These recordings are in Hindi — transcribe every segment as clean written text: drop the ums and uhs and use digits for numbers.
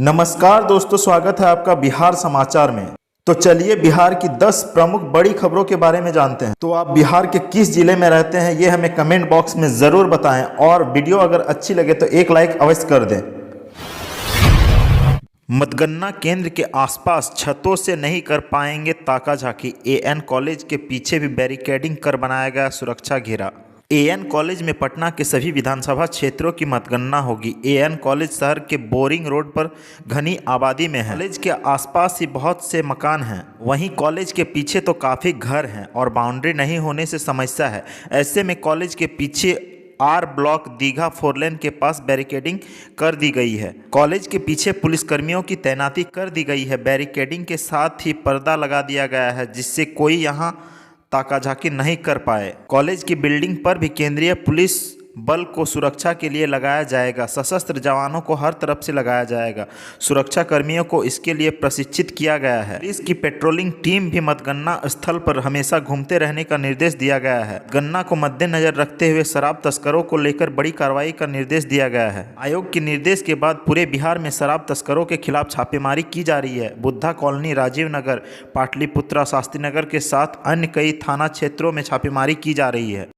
नमस्कार दोस्तों, स्वागत है आपका बिहार समाचार में। तो चलिए बिहार की 10 प्रमुख बड़ी खबरों के बारे में जानते हैं। तो आप बिहार के किस जिले में रहते हैं ये हमें कमेंट बॉक्स में ज़रूर बताएं और वीडियो अगर अच्छी लगे तो एक लाइक अवश्य कर दें। मतगणना केंद्र के आसपास छतों से नहीं कर पाएंगे ताका झाकी। एएन कॉलेज के पीछे भी बैरिकेडिंग कर बनाया गया सुरक्षा घेरा। एएन कॉलेज में पटना के सभी विधानसभा क्षेत्रों की मतगणना होगी। एएन कॉलेज शहर के बोरिंग रोड पर घनी आबादी में है। कॉलेज के आसपास ही बहुत से मकान हैं, वहीं कॉलेज के पीछे तो काफ़ी घर हैं और बाउंड्री नहीं होने से समस्या है। ऐसे में कॉलेज के पीछे आर ब्लॉक दीघा 4 लेन के पास बैरिकेडिंग कर दी गई है। कॉलेज के पीछे पुलिसकर्मियों की तैनाती कर दी गई है। बैरिकेडिंग के साथ ही पर्दा लगा दिया गया है जिससे कोई यहां ताकाझाकी नहीं कर पाए। कॉलेज की बिल्डिंग पर भी केंद्रीय पुलिस बल को सुरक्षा के लिए लगाया जाएगा। सशस्त्र जवानों को हर तरफ से लगाया जाएगा। सुरक्षा कर्मियों को इसके लिए प्रशिक्षित किया गया है। पुलिस की पेट्रोलिंग टीम भी मतगणना स्थल पर हमेशा घूमते रहने का निर्देश दिया गया है। गन्ना को मद्देनजर रखते हुए शराब तस्करों को लेकर बड़ी कार्रवाई का निर्देश दिया गया है। आयोग के निर्देश के बाद पूरे बिहार में शराब तस्करों के खिलाफ छापेमारी की जा रही है। बुद्धा कॉलोनी, राजीव नगर, पाटलिपुत्रा, शास्त्री नगर के साथ अन्य कई थाना क्षेत्रों में छापेमारी की जा रही है।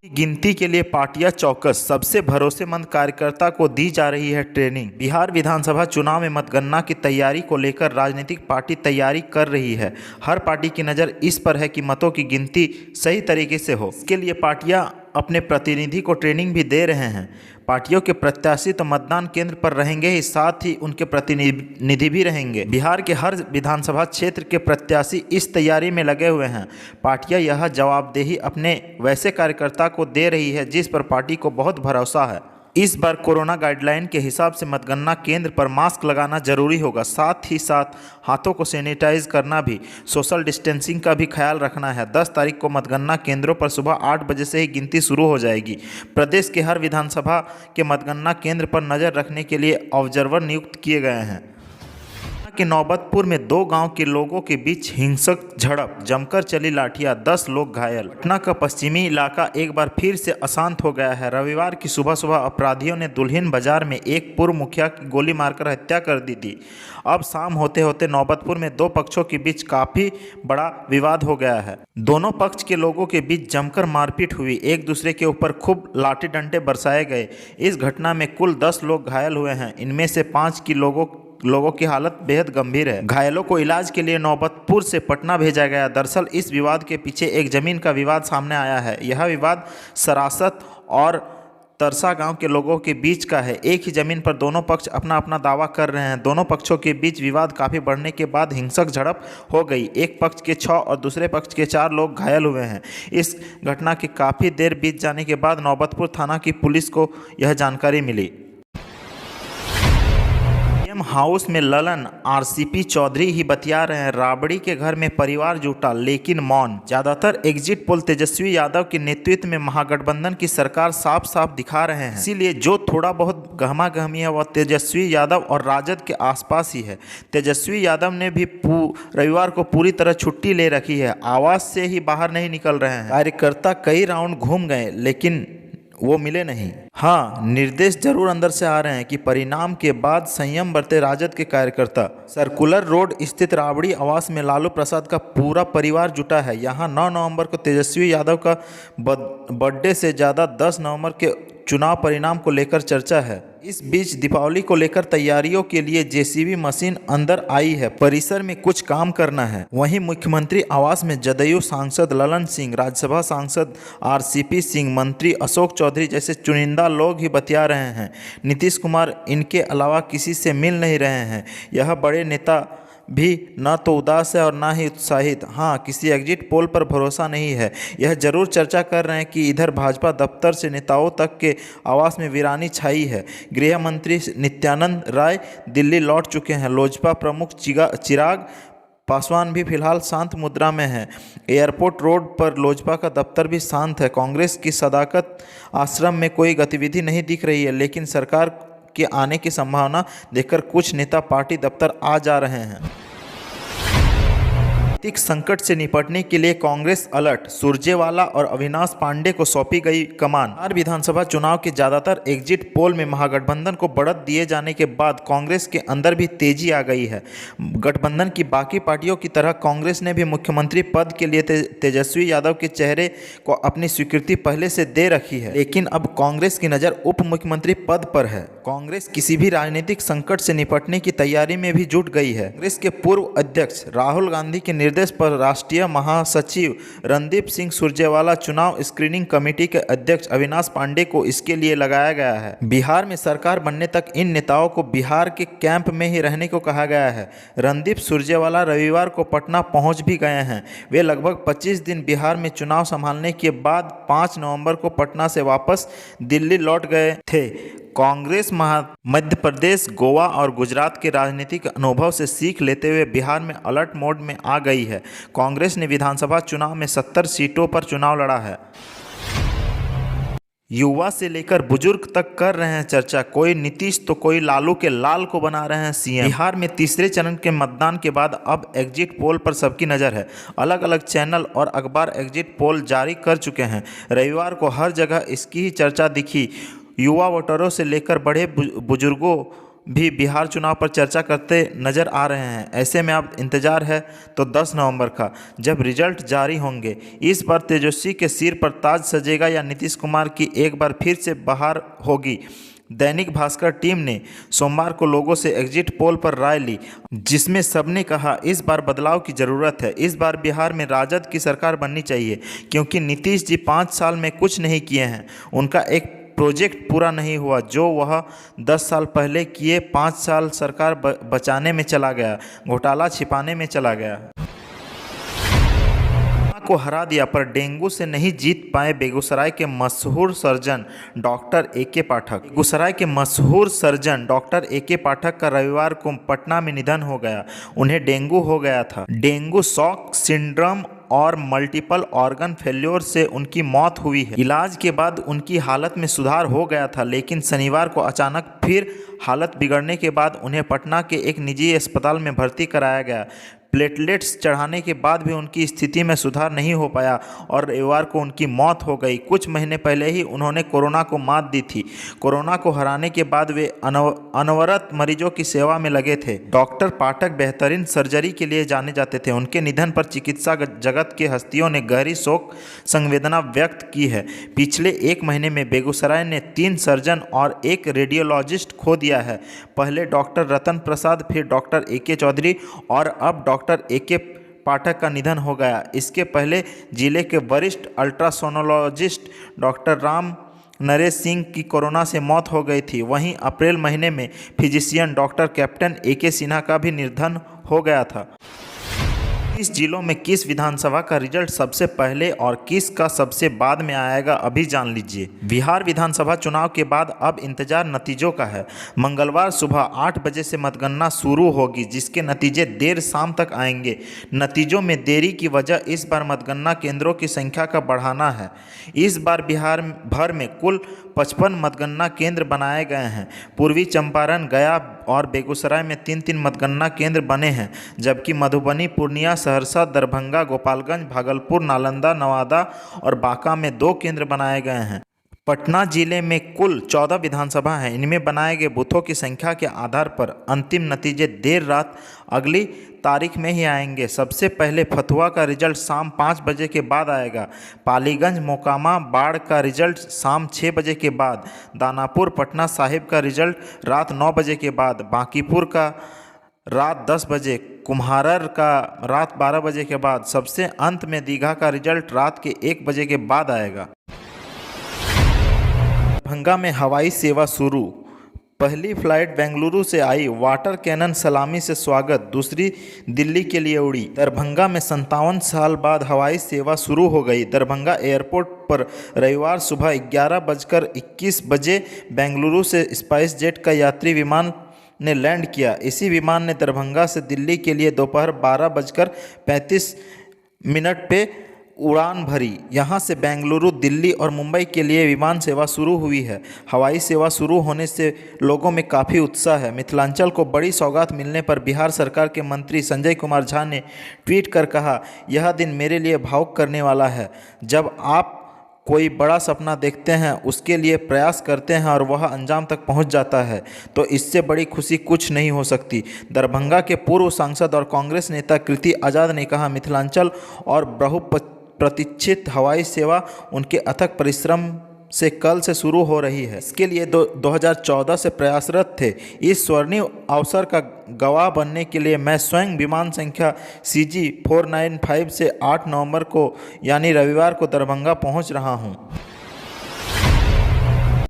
गिनती के लिए पार्टियां चौकस, सबसे भरोसेमंद कार्यकर्ता को दी जा रही है ट्रेनिंग। बिहार विधानसभा चुनाव में मतगणना की तैयारी को लेकर राजनीतिक पार्टी तैयारी कर रही है। हर पार्टी की नज़र इस पर है कि मतों की गिनती सही तरीके से हो। इसके लिए पार्टियां अपने प्रतिनिधि को ट्रेनिंग भी दे रहे हैं। पार्टियों के प्रत्याशी तो मतदान केंद्र पर रहेंगे ही, साथ ही उनके प्रतिनिधि भी रहेंगे। बिहार के हर विधानसभा क्षेत्र के प्रत्याशी इस तैयारी में लगे हुए हैं। पार्टियां यह जवाबदेही अपने वैसे कार्यकर्ता को दे रही है जिस पर पार्टी को बहुत भरोसा है। इस बार कोरोना गाइडलाइन के हिसाब से मतगणना केंद्र पर मास्क लगाना जरूरी होगा। साथ ही साथ हाथों को सैनिटाइज करना भी, सोशल डिस्टेंसिंग का भी ख्याल रखना है। 10 तारीख को मतगणना केंद्रों पर सुबह 8 बजे से ही गिनती शुरू हो जाएगी। प्रदेश के हर विधानसभा के मतगणना केंद्र पर नजर रखने के लिए ऑब्जर्वर नियुक्त किए गए हैं। के नौबतपुर में 2 गांव के लोगों के बीच हिंसक झड़प, जमकर चली लाठियां, 10 लोग घायल। पटना का पश्चिमी इलाका एक बार फिर से अशांत हो गया है। रविवार की सुबह सुबह अपराधियों ने दुल्हिन बाजार में एक पूर्व मुखिया की गोली मारकर हत्या कर दी थी। अब शाम होते होते नौबतपुर में 2 पक्षों के बीच काफी बड़ा विवाद हो गया है। दोनों पक्ष के लोगों के बीच जमकर मारपीट हुई, एक दूसरे के ऊपर खूब लाठी डंडे बरसाए गए। इस घटना में कुल 10 लोग घायल हुए हैं। इनमें से 5 की लोगों की हालत बेहद गंभीर है। घायलों को इलाज के लिए नौबतपुर से पटना भेजा गया। दरअसल इस विवाद के पीछे एक जमीन का विवाद सामने आया है। यह विवाद सरासत और तरसा गांव के लोगों के बीच का है। एक ही जमीन पर दोनों पक्ष अपना अपना दावा कर रहे हैं। दोनों पक्षों के बीच विवाद काफ़ी बढ़ने के बाद हिंसक झड़प हो गई। एक पक्ष के 6 और दूसरे पक्ष के 4 लोग घायल हुए हैं। इस घटना के काफ़ी देर बीत जाने के बाद नौबतपुर थाना की पुलिस को यह जानकारी मिली। हाउस में ललन, आरसीपी चौधरी ही बतिया रहे हैं। राबड़ी के घर में परिवार जुटा लेकिन मौन। ज्यादातर एग्जिट पोल तेजस्वी यादव के नेतृत्व में महागठबंधन की सरकार साफ साफ दिखा रहे हैं। इसीलिए जो थोड़ा बहुत गहमा गहमी है वह तेजस्वी यादव और राजद के आसपास ही है। तेजस्वी यादव ने भी रविवार को पूरी तरह छुट्टी ले रखी है। आवास से ही बाहर नहीं निकल रहे हैं। कार्यकर्ता कई राउंड घूम गए लेकिन वो मिले नहीं। हाँ, निर्देश जरूर अंदर से आ रहे हैं कि परिणाम के बाद संयम बरते राजद के कार्यकर्ता। सर्कुलर रोड स्थित राबड़ी आवास में लालू प्रसाद का पूरा परिवार जुटा है। यहाँ 9 नवंबर को तेजस्वी यादव का बर्थडे से ज़्यादा 10 नवंबर के चुनाव परिणाम को लेकर चर्चा है। इस बीच दीपावली को लेकर तैयारियों के लिए जेसीबी मशीन अंदर आई है। परिसर में कुछ काम करना है। वहीं मुख्यमंत्री आवास में जदयू सांसद ललन सिंह, राज्यसभा सांसद आरसीपी सिंह, मंत्री अशोक चौधरी जैसे चुनिंदा लोग ही बतिया रहे हैं। नीतीश कुमार इनके अलावा किसी से मिल नहीं रहे हैं। यह बड़े नेता भी न तो उदास है और ना ही उत्साहित। हाँ, किसी एग्जिट पोल पर भरोसा नहीं है। यह जरूर चर्चा कर रहे हैं कि इधर भाजपा दफ्तर से नेताओं तक के आवास में वीरानी छाई है। गृह मंत्री नित्यानंद राय दिल्ली लौट चुके हैं। लोजपा प्रमुख चिराग पासवान भी फिलहाल शांत मुद्रा में है। एयरपोर्ट रोड पर लोजपा का दफ्तर भी शांत है। कांग्रेस की सदाकत आश्रम में कोई गतिविधि नहीं दिख रही है, लेकिन सरकार के आने की संभावना देखकर कुछ नेता पार्टी दफ्तर आ जा रहे हैं। राजनीतिक संकट से निपटने के लिए कांग्रेस अलर्ट, सुरजेवाला और अविनाश पांडे को सौंपी गई कमान। बिहार विधानसभा चुनाव के ज्यादातर एग्जिट पोल में महागठबंधन को बढ़त दिए जाने के बाद कांग्रेस के अंदर भी तेजी आ गई है। गठबंधन की बाकी पार्टियों की तरह कांग्रेस ने भी मुख्यमंत्री पद के लिए तेजस्वी यादव के चेहरे को अपनी स्वीकृति पहले से दे रखी है, लेकिन अब कांग्रेस की नज़र उप मुख्यमंत्री पद पर है। कांग्रेस किसी भी राजनीतिक संकट से निपटने की तैयारी में भी जुट गई है। कांग्रेस के पूर्व अध्यक्ष राहुल गांधी के निर्देश पर राष्ट्रीय महासचिव रणदीप सिंह सुरजेवाला चुनाव स्क्रीनिंग कमेटी के अध्यक्ष अविनाश पांडे को इसके लिए लगाया गया है। बिहार में सरकार बनने तक इन नेताओं को बिहार के कैंप में ही रहने को कहा गया है। रणदीप सुरजेवाला रविवार को पटना पहुंच भी गए हैं। वे लगभग 25 दिन बिहार में चुनाव संभालने के बाद 5 नवंबर को पटना से वापस दिल्ली लौट गए थे। कांग्रेस मध्य प्रदेश, गोवा और गुजरात के राजनीतिक अनुभव से सीख लेते हुए बिहार में अलर्ट मोड में आ गई है। कांग्रेस ने विधानसभा चुनाव में 70 सीटों पर चुनाव लड़ा है। युवा से लेकर बुजुर्ग तक कर रहे हैं चर्चा, कोई नीतीश तो कोई लालू के लाल को बना रहे हैं सीएम। बिहार में तीसरे चरण के मतदान के बाद अब एग्जिट पोल पर सबकी नज़र है। अलग अलग चैनल और अखबार एग्जिट पोल जारी कर चुके हैं। रविवार को हर जगह इसकी ही चर्चा दिखी। युवा वोटरों से लेकर बड़े बुजुर्गों भी बिहार चुनाव पर चर्चा करते नज़र आ रहे हैं। ऐसे में अब इंतजार है तो 10 नवंबर का, जब रिजल्ट जारी होंगे। इस बार तेजस्वी के सिर पर ताज सजेगा या नीतीश कुमार की एक बार फिर से बहार होगी। दैनिक भास्कर टीम ने सोमवार को लोगों से एग्जिट पोल पर राय ली, जिसमें सबने कहा इस बार बदलाव की ज़रूरत है। इस बार बिहार में राजद की सरकार बननी चाहिए, क्योंकि नीतीश जी 5 साल में कुछ नहीं किए हैं। उनका एक प्रोजेक्ट पूरा नहीं हुआ जो वह 10 साल पहले किए। 5 साल सरकार बचाने में चला गया, घोटाला छिपाने में चला गया। को हरा दिया, पर डेंगू से नहीं जीत पाए बेगूसराय के मशहूर सर्जन डॉक्टर ए.के. पाठक। बेगूसराय के मशहूर सर्जन डॉक्टर ए.के. पाठक का रविवार को पटना में निधन हो गया। उन्हें डेंगू हो गया था। डेंगू शॉक सिंड्रोम और मल्टीपल ऑर्गन फेल्योर से उनकी मौत हुई है। इलाज के बाद उनकी हालत में सुधार हो गया था, लेकिन शनिवार को अचानक फिर हालत बिगड़ने के बाद उन्हें पटना के एक निजी अस्पताल में भर्ती कराया गया। प्लेटलेट्स चढ़ाने के बाद भी उनकी स्थिति में सुधार नहीं हो पाया और रविवार को उनकी मौत हो गई। कुछ महीने पहले ही उन्होंने कोरोना को मात दी थी। कोरोना को हराने के बाद वे अनवरत मरीजों की सेवा में लगे थे। डॉक्टर पाठक बेहतरीन सर्जरी के लिए जाने जाते थे। उनके निधन पर चिकित्सा जगत के हस्तियों ने गहरी शोक संवेदना व्यक्त की है। पिछले 1 महीने में बेगूसराय ने 3 सर्जन और 1 रेडियोलॉजिस्ट खो दिया है। पहले डॉक्टर रतन प्रसाद, फिर डॉक्टर ए.के. चौधरी और अब डॉक्टर ए.के. पाठक का निधन हो गया। इसके पहले जिले के वरिष्ठ अल्ट्रासोनोलॉजिस्ट डॉक्टर राम नरेश सिंह की कोरोना से मौत हो गई थी। वहीं अप्रैल महीने में physician doctor captain A K. Sinha का भी निधन हो गया था। किस जिलों में किस विधानसभा का रिजल्ट सबसे पहले और किस का सबसे बाद में आएगा, अभी जान लीजिए। बिहार विधानसभा चुनाव के बाद अब इंतजार नतीजों का है। मंगलवार सुबह 8 बजे से मतगणना शुरू होगी, जिसके नतीजे देर शाम तक आएंगे। नतीजों में देरी की वजह इस बार मतगणना केंद्रों की संख्या का बढ़ाना है। इस बार बिहार भर में कुल 55 मतगणना केंद्र बनाए गए हैं। पूर्वी चंपारण, गया और बेगूसराय में 3-3 मतगणना केंद्र बने हैं, जबकि मधुबनी, पूर्णिया, सहरसा, दरभंगा, गोपालगंज, भागलपुर, नालंदा, नवादा और बांका में 2 केंद्र बनाए गए हैं। पटना जिले में कुल 14 विधानसभा हैं। इनमें बनाए गए बूथों की संख्या के आधार पर अंतिम नतीजे देर रात अगली तारीख में ही आएंगे। सबसे पहले फतुहा का रिजल्ट शाम 5 बजे के बाद आएगा। पालीगंज, मोकामा, बाढ़ का रिजल्ट शाम 6 बजे के बाद, दानापुर, पटना साहिब का रिजल्ट रात 9 बजे के बाद, बांकीपुर का रात 10 बजे, कुम्हारर का रात 12 बजे के बाद, सबसे अंत में दीघा का रिजल्ट रात के 1 बजे के बाद आएगा। दरभंगा में हवाई सेवा शुरू। पहली फ्लाइट बेंगलुरु से आई, वाटर कैनन सलामी से स्वागत, दूसरी दिल्ली के लिए उड़ी। दरभंगा में 57 साल बाद हवाई सेवा शुरू हो गई। दरभंगा एयरपोर्ट पर रविवार सुबह 11:21 बजे बेंगलुरु से स्पाइस जेट का यात्री विमान ने लैंड किया। इसी विमान ने दरभंगा से दिल्ली के लिए दोपहर 12:35 पे उड़ान भरी। यहां से बेंगलुरु, दिल्ली और मुंबई के लिए विमान सेवा शुरू हुई है। हवाई सेवा शुरू होने से लोगों में काफ़ी उत्साह है। मिथिलांचल को बड़ी सौगात मिलने पर बिहार सरकार के मंत्री संजय कुमार झा ने ट्वीट कर कहा, यह दिन मेरे लिए भावुक करने वाला है। जब आप कोई बड़ा सपना देखते हैं, उसके लिए प्रयास करते हैं और वह अंजाम तक पहुंच जाता है, तो इससे बड़ी खुशी कुछ नहीं हो सकती। दरभंगा के पूर्व सांसद और कांग्रेस नेता कृति आज़ाद ने कहा, मिथिलांचल और बहुप्रतीक्षित हवाई सेवा उनके अथक परिश्रम से कल से शुरू हो रही है। इसके लिए 2014 से प्रयासरत थे। इस स्वर्णिम अवसर का गवाह बनने के लिए मैं स्वयं विमान संख्या CG495 से 8 नवंबर को यानी रविवार को दरभंगा पहुंच रहा हूं।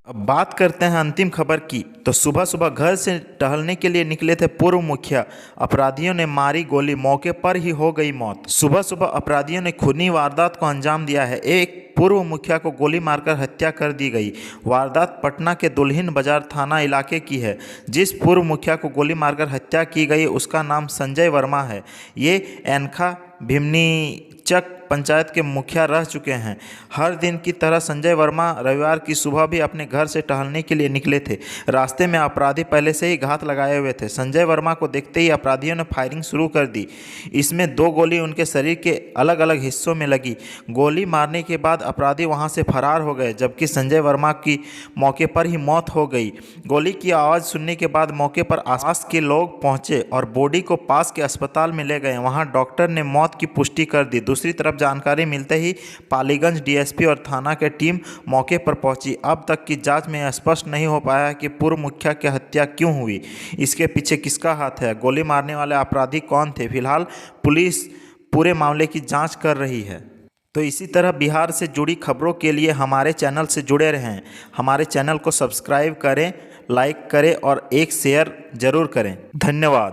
अब बात करते हैं अंतिम खबर की। तो सुबह सुबह घर से टहलने के लिए निकले थे पूर्व मुखिया, अपराधियों ने मारी गोली, मौके पर ही हो गई मौत। सुबह सुबह अपराधियों ने खूनी वारदात को अंजाम दिया है। एक पूर्व मुखिया को गोली मारकर हत्या कर दी गई। वारदात पटना के दुल्हिन बाजार थाना इलाके की है। जिस पूर्व मुखिया को गोली मारकर हत्या की गई उसका नाम संजय वर्मा है। ये एनखा भीमनीचक पंचायत के मुखिया रह चुके हैं। हर दिन की तरह संजय वर्मा रविवार की सुबह भी अपने घर से टहलने के लिए निकले थे। रास्ते में अपराधी पहले से ही घात लगाए हुए थे। संजय वर्मा को देखते ही अपराधियों ने फायरिंग शुरू कर दी। इसमें 2 गोली उनके शरीर के अलग अलग हिस्सों में लगी। गोली मारने के बाद अपराधी वहां से फरार हो गए, जबकि संजय वर्मा की मौके पर ही मौत हो गई। गोली की आवाज़ सुनने के बाद मौके पर आसपास के लोग पहुंचे और बॉडी को पास के अस्पताल में ले गए। वहां डॉक्टर ने मौत की पुष्टि कर दी। दूसरी तरफ जानकारी मिलते ही पालीगंज डीएसपी और थाना की टीम मौके पर पहुंची। अब तक की जांच में स्पष्ट नहीं हो पाया कि पूर्व मुखिया की हत्या क्यों हुई, इसके पीछे किसका हाथ है, गोली मारने वाले अपराधी कौन थे। फिलहाल पुलिस पूरे मामले की जांच कर रही है। तो इसी तरह बिहार से जुड़ी खबरों के लिए हमारे चैनल से जुड़े रहें। हमारे चैनल को सब्सक्राइब करें, लाइक करें और एक शेयर जरूर करें। धन्यवाद।